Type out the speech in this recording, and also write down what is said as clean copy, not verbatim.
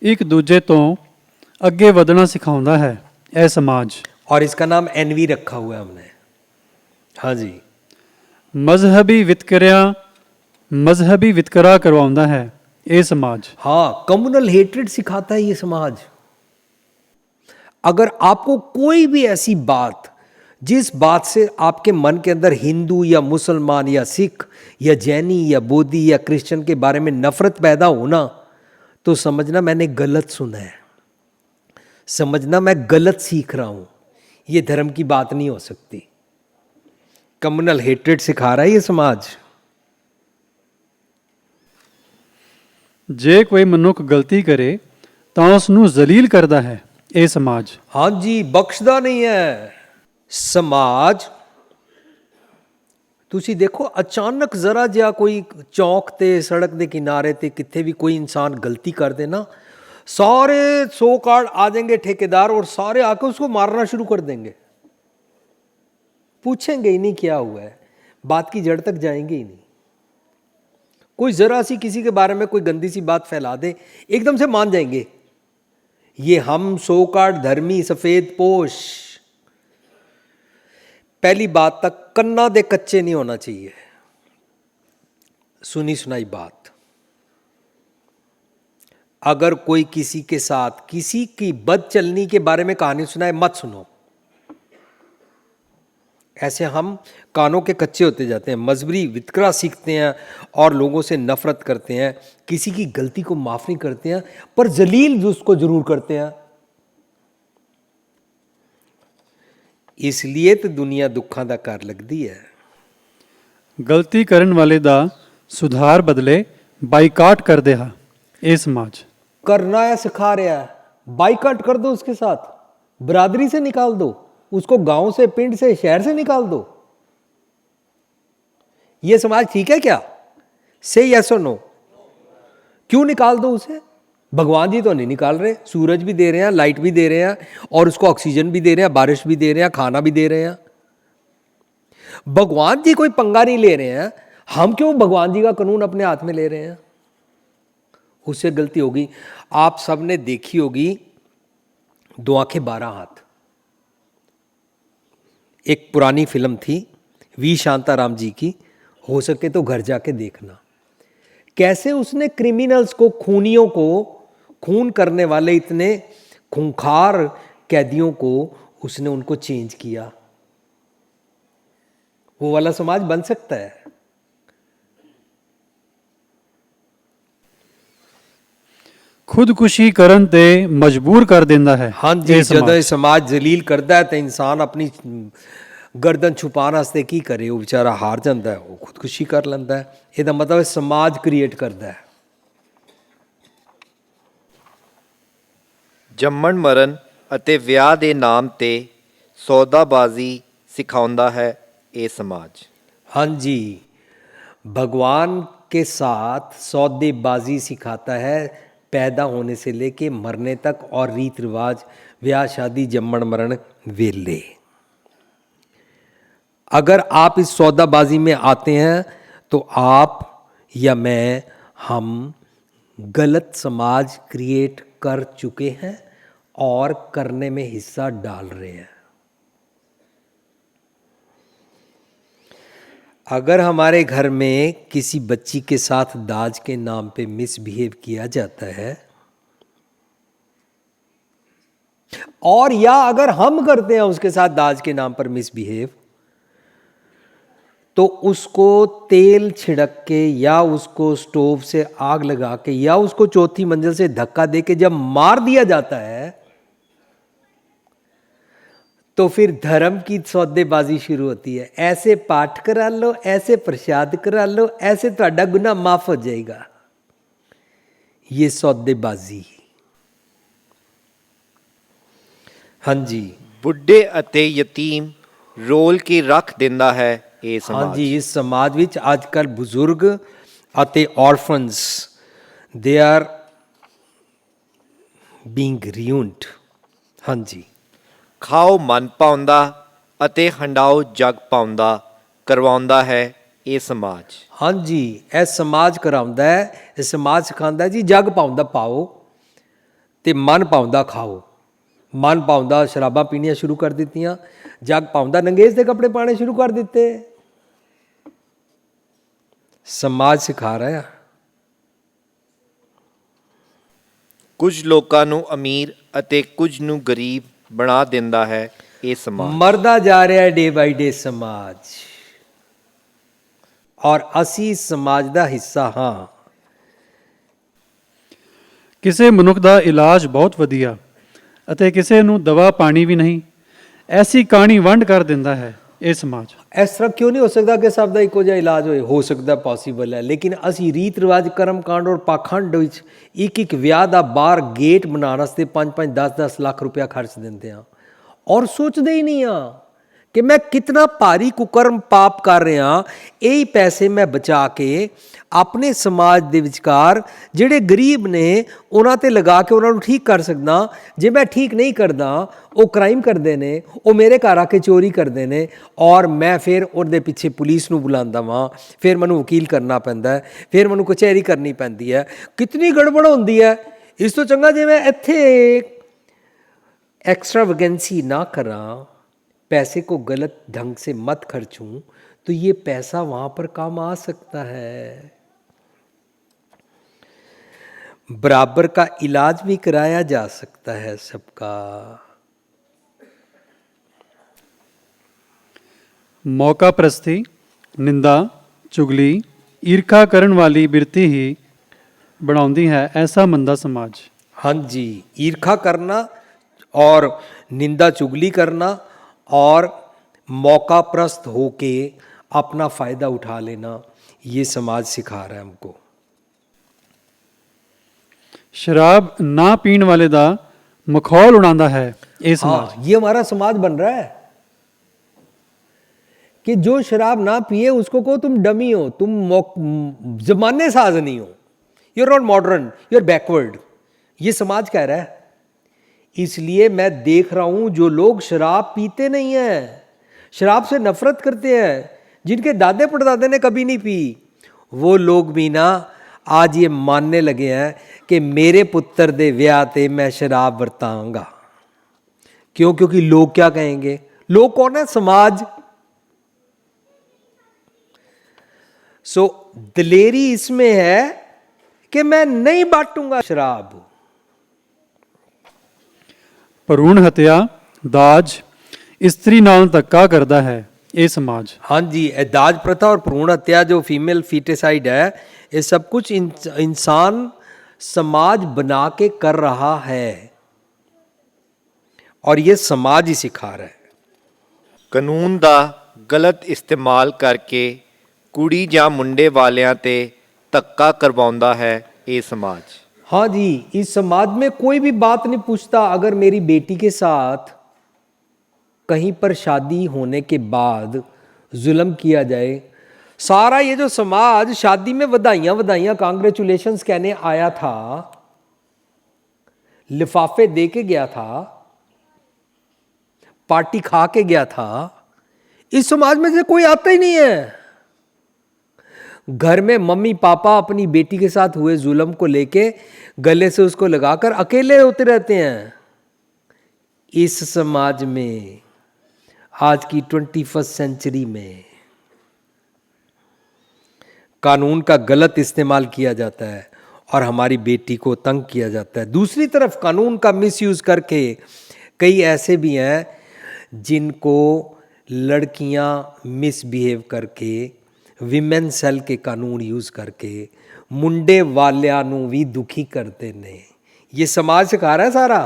ਇੱਕ ਦੂਜੇ ਤੋਂ ਅੱਗੇ ਵਧਣਾ ਸਿਖਾਉਂਦਾ ਹੈ ਇਹ ਸਮਾਜ। और इसका नाम एनवी रखा हुआ है हमने। हाँ जी। ਮਜ਼ਹਬੀ ਵਿਤਕਰਾ ਕਰਵਾਉਂਦਾ ਹੈ ਇਹ ਸਮਾਜ। हाँ, कम्युनल हेट्रेड सिखाता है ये समाज। अगर आपको कोई भी ऐसी बात, जिस बात से आपके मन के अंदर हिंदू या मुसलमान या सिख या जैनी या बोधी या क्रिश्चियन के बारे में नफरत पैदा होना, तो समझना मैंने गलत सुना है, समझना मैं गलत सीख रहा हूं। ये धर्म की बात नहीं हो सकती। कम्युनल हेट्रेड सिखा रहा है ये समाज। ਜੇ ਕੋਈ ਮਨੁੱਖ ਗਲਤੀ ਕਰੇ ਤਾਂ ਉਸ ਨੂੰ ਜ਼ਲੀਲ ਕਰਦਾ ਹੈ ਇਹ ਸਮਾਜ। हाँ जी, बख्शदा नहीं है समाज। ਤੁਸੀਂ ਦੇਖੋ ਅਚਾਨਕ ਜ਼ਰਾ ਜਿਹਾ ਕੋਈ ਚੌਕ ਤੇ ਸੜਕ ਦੇ ਕਿਨਾਰੇ ਤੇ ਕਿੱਥੇ ਵੀ ਕੋਈ ਇਨਸਾਨ ਗਲਤੀ ਕਰ ਦੇ ਨਾ, सारे 100 कार्ड आ जाएंगे ठेकेदार और सारे आकर उसको मारना शुरू कर देंगे। पूछेंगे ही नहीं क्या हुआ है, बात की जड़ तक जाएंगे ही नहीं। कोई जरा सी किसी के बारे में कोई गंदी सी बात फैला दे, एकदम से मान जाएंगे ये हम 100 कार्ड धर्मी सफेद पोश। पहली बात तक कन्ना दे कच्चे नहीं होना चाहिए, सुनी सुनाई बात। अगर कोई किसी के साथ किसी की बदचलनी के बारे में कहानी सुनाए, मत सुनो। ऐसे हम कानों के कच्चे होते जाते हैं, मजबूरी वितकरा सीखते हैं और लोगों से नफरत करते हैं, किसी की गलती को माफ नहीं करते हैं, पर जलील उसको जरूर करते हैं। इसलिए तो दुनिया दुखों का घर लगती है। ਗਲਤੀ ਕਰਨ ਵਾਲੇ ਦਾ ਸੁਧਾਰ ਬਦਲੇ ਬਾਈਕਾਟ ਕਰਦੇ ਹਾਂ ਇਹ ਸਮਾਜ। करना है सिखा रहा है, बाइकआउट कर दो, उसके साथ बरादरी से निकाल दो, उसको गांव से पिंड से शहर से निकाल दो। ये समाज ठीक है क्या? से यस और नो। क्यों निकाल दो उसे? भगवान जी तो नहीं निकाल रहे, सूरज भी दे रहे हैं, लाइट भी दे रहे हैं, और उसको ऑक्सीजन भी दे रहे हैं, बारिश भी दे रहे हैं, खाना भी दे रहे हैं। भगवान जी कोई पंगा नहीं ले रहे हैं, हम क्यों भगवान जी का कानून अपने हाथ में ले रहे हैं? उससे गलती होगी। आप सबने देखी होगी दो आंखें 12 हाथ, एक पुरानी फिल्म थी वी शांताराम जी की, हो सके तो घर जाके देखना। कैसे उसने क्रिमिनल्स को, खूनियों को, खून करने वाले इतने खूंखार कैदियों को उसने उनको चेंज किया। वो वाला समाज बन सकता है। ਖੁਦਕੁਸ਼ੀ ਕਰਨ ਤੇ ਮਜਬੂਰ ਕਰ ਦਿੰਦਾ ਹੈ। हाँ जी, ਜਦੋਂ ਇਹ ਸਮਾਜ ਜ਼ਲੀਲ ਕਰਦਾ ਹੈ ਤਾਂ ਇਨਸਾਨ ਆਪਣੀ ਗਰਦਨ ਛੁਪਾਉਣ ਵਾਸਤੇ ਕੀ ਕਰੇ? ਉਹ ਵਿਚਾਰਾ ਹਾਰ ਜਾਂਦਾ ਹੈ, ਉਹ ਖੁਦਕੁਸ਼ੀ ਕਰ ਲੈਂਦਾ ਹੈ। ਇਹਦਾ ਮਤਲਬ ਸਮਾਜ ਕ੍ਰੀਏਟ ਕਰਦਾ ਹੈ। ਜੰਮਣ ਮਰਨ ਅਤੇ ਵਿਆਹ ਦੇ ਨਾਮ ਤੇ ਸੌਦਾਬਾਜ਼ੀ ਸਿਖਾਉਂਦਾ ਹੈ ਇਹ ਸਮਾਜ। हाँ जी, भगवान के साथ सौदेबाजी सिखाता है, पैदा होने से लेके मरने तक, और रीत रिवाज, ब्याह शादी, जम्मण मरण वेले। अगर आप इस सौदाबाजी में आते हैं तो आप या मैं, हम गलत समाज क्रिएट कर चुके हैं और करने में हिस्सा डाल रहे हैं। अगर हमारे घर में किसी बच्ची के साथ दाज के नाम पे मिसबिहेव किया जाता है, और या अगर हम करते हैं उसके साथ दाज के नाम पर मिसबिहेव, तो उसको तेल छिड़क के या उसको स्टोव से आग लगा के या उसको चौथी मंजिल से धक्का दे के जब मार दिया जाता है, तो फिर धर्म की सौदेबाजी शुरू होती है। ऐसे पाठ करा लो, ऐसे प्रसाद करा लो, ऐसे ਤੁਹਾਡਾ गुनाह माफ हो जाएगा। ये सौदेबाजी। हाँ जी, ਬੁੱਢੇ ਅਤੇ ਯਤੀਮ ਰੋਲ ਕੇ ਰੱਖ ਦਿੰਦਾ ਹੈ ਇਹ हाँ ਸਮਾਜ। जी, इस समाज ਵਿੱਚ ਅੱਜ ਕੱਲ ਬਜ਼ੁਰਗ ਅਤੇ orphans, they are being ruined। हाँ जी, ਖਾਓ ਮਨ ਪਾਉਂਦਾ ਅਤੇ ਹੰਡਾਓ ਜਗ ਪਾਉਂਦਾ ਕਰਵਾਉਂਦਾ ਹੈ ਇਹ ਸਮਾਜ। हाँ जी, ਇਹ समाज कराਉਂਦਾ है, ਇਹ समाज ਸਿਖਾਉਂਦਾ ਜੀ ਜਗ ਪਾਉਂਦਾ ਪਾਓ, ਤੇ ਮਨ ਭਾਉਂਦਾ ਖਾਓ। ਮਨ ਭਾਉਂਦਾ ਸ਼ਰਾਬਾਂ ਪੀਣੀਆਂ ਸ਼ੁਰੂ ਕਰ ਦਿੱਤੀਆਂ, ਜਗ ਭਾਉਂਦਾ ਨੰਗੇਜ਼ ਦੇ ਕੱਪੜੇ ਪਾਣੇ ਸ਼ੁਰੂ ਕਰ ਦਿੱਤੇ। ਸਮਾਜ ਸਿਖਾ ਰਿਹਾ। ਕੁਝ ਲੋਕਾਂ ਨੂੰ ਅਮੀਰ ਅਤੇ ਕੁਝ ਨੂੰ ਗਰੀਬ ਬਣਾ ਦਿੰਦਾ ਹੈ ਇਹ ਸਮਾਜ। ਮਰਦਾ ਜਾ ਰਿਹਾ ਡੇ ਬਾਈ ਡੇ ਸਮਾਜ, ਔਰ ਅਸੀਂ ਸਮਾਜ ਦਾ ਹਿੱਸਾ ਹਾਂ। ਕਿਸੇ ਮਨੁੱਖ ਦਾ ਇਲਾਜ ਬਹੁਤ ਵਧੀਆ ਅਤੇ ਕਿਸੇ ਨੂੰ ਦਵਾ ਪਾਣੀ ਵੀ ਨਹੀਂ, ਐਸੀ ਕਹਾਣੀ ਵੰਡ ਕਰ ਦਿੰਦਾ ਹੈ ਇਹ ਸਮਾਜ। ਇਸ ਤਰ੍ਹਾਂ ਕਿਉਂ ਨਹੀਂ ਹੋ ਸਕਦਾ ਕਿ ਸਭ ਦਾ ਇੱਕੋ ਜਿਹਾ ਇਲਾਜ ਹੋਏ? ਹੋ ਸਕਦਾ, ਪੋਸੀਬਲ ਹੈ, ਲੇਕਿਨ ਅਸੀਂ ਰੀਤ ਰਿਵਾਜ, ਕਰਮ ਕਾਂਡ ਔਰ ਪਾਖੰਡ ਵਿੱਚ ਇੱਕ ਵਿਆਹ ਦਾ ਬਾਹਰ ਗੇਟ ਬਣਾਉਣ ਵਾਸਤੇ 5-5 10-10 ਲੱਖ ਰੁਪਇਆ ਖਰਚ ਦਿੰਦੇ ਹਾਂ, ਔਰ ਸੋਚਦੇ ਹੀ ਨਹੀਂ ਹਾਂ ਕਿ ਮੈਂ ਕਿਤਨਾ ਭਾਰੀ ਕੁਕਰਮ ਪਾਪ ਕਰ ਰਿਹਾ। ਇਹੀ ਪੈਸੇ ਮੈਂ ਬਚਾ ਕੇ ਆਪਣੇ ਸਮਾਜ ਦੇ ਵਿਚਕਾਰ ਜਿਹੜੇ ਗਰੀਬ ਨੇ ਉਹਨਾਂ ਤੇ ਲਗਾ ਕੇ ਉਹਨਾਂ ਨੂੰ ਠੀਕ ਕਰ ਸਕਦਾ। ਜੇ ਮੈਂ ਠੀਕ ਨਹੀਂ ਕਰਦਾ, ਉਹ ਕ੍ਰਾਈਮ ਕਰਦੇ ਨੇ, ਉਹ ਮੇਰੇ ਘਰ ਆ ਕੇ ਚੋਰੀ ਕਰਦੇ ਨੇ, ਔਰ ਮੈਂ ਫਿਰ ਉਹਦੇ ਪਿੱਛੇ ਪੁਲਿਸ ਨੂੰ ਬੁਲਾਉਂਦਾ ਵਾਂ, ਫਿਰ ਮੈਨੂੰ ਵਕੀਲ ਕਰਨਾ ਪੈਂਦਾ, ਫਿਰ ਮੈਨੂੰ ਕਚਹਿਰੀ ਕਰਨੀ ਪੈਂਦੀ ਹੈ। ਕਿਤਨੀ ਗੜਬੜ ਹੁੰਦੀ ਹੈ। ਇਸ ਤੋਂ ਚੰਗਾ ਜੇ ਮੈਂ ਇੱਥੇ एक्स्ट्रा वैकेंसी ना करा, पैसे को गलत ढंग से मत खर्चूं, तो ये पैसा वहाँ पर काम आ सकता है। बराबर का इलाज भी कराया जा सकता है सबका। ਮੌਕਾ ਪ੍ਰਸਤੀ, ਨਿੰਦਾ, ਚੁਗਲੀ, ਈਰਖਾ ਕਰਨ ਵਾਲੀ ਬਿਰਤੀ ਹੀ ਬਣਾਉਂਦੀ ਹੈ ਐਸਾ ਮੰਦਾ ਸਮਾਜ। हाँ जी, ईर्खा करना और निंदा चुगली करना और मौका प्रस्त होके अपना फ़ायदा उठा लेना, ये समाज सिखा रहा है हमको। ਸ਼ਰਾਬ ਨਾ ਪੀਣ ਵਾਲੇ ਦਾ ਮਖੌਲ ਉਡਾਉਂਦਾ ਹੈ ਇਹ ਸਮਾਜ। हाँ, ये हमारा समाज बन रहा है कि जो शराब ना पिए उसको कहो तुम डमी हो, तुम जमाने साज नहीं हो, you are not modern, you are backward. ये समाज कह रहा है। इसलिए मैं देख रहा हूं जो लोग शराब पीते नहीं हैं, शराब से नफरत करते हैं, जिनके दादे परदादे ने कभी नहीं पी, वो लोग भी ना आज ये मानने लगे हैं कि मेरे पुत्र दे व्याह ते मैं शराब बरताऊंगा। क्यों? क्योंकि लोग क्या कहेंगे? लोग कौन है? समाज। सो दिलेरी इसमें है कि मैं नहीं बांटूंगा शराब। ਭਰੂਣ ਹੱਤਿਆ, ਦਾਜ, ਇਸਤਰੀ ਨਾਲ ਧੱਕਾ ਕਰਦਾ ਹੈ ਇਹ ਸਮਾਜ। हाँ जी, दाज प्रथा और भ्रूण हत्या जो फीमेल फीटिसाइड है, ये सब कुछ इंसान समाज बना के कर रहा है, और ये समाज ही सिखा रहा है। ਕਾਨੂੰਨ ਦਾ ਗਲਤ ਇਸਤੇਮਾਲ ਕਰਕੇ ਕੁੜੀ ਜਾਂ ਮੁੰਡੇ ਵਾਲਿਆਂ ਤੇ ਧੱਕਾ ਕਰਵਾਉਂਦਾ ਹੈ ਇਹ ਸਮਾਜ। हाँ जी, इस समाज में कोई भी बात नहीं पूछता। अगर मेरी बेटी के साथ कहीं पर शादी होने के बाद जुल्म किया जाए, सारा ये जो समाज शादी में बधाइयाँ बधाइयाँ कांग्रेचुलेशंस कहने आया था, लिफाफे दे के गया था, पार्टी खा के गया था, इस समाज में से कोई आता ही नहीं है। घर में मम्मी पापा अपनी बेटी के साथ हुए जुल्म को लेके गले से उसको लगाकर अकेले होते रहते हैं। इस समाज में आज की 21st सेंचुरी में कानून का गलत इस्तेमाल किया जाता है और हमारी बेटी को तंग किया जाता है। दूसरी तरफ कानून का मिसयूज करके कई ऐसे भी हैं जिनको लड़कियां मिसबिहेव करके विमेन सेल के कानून यूज करके मुंडे वालियां नूं भी दुखी करते ने। ये समाज सिखा रहा है सारा।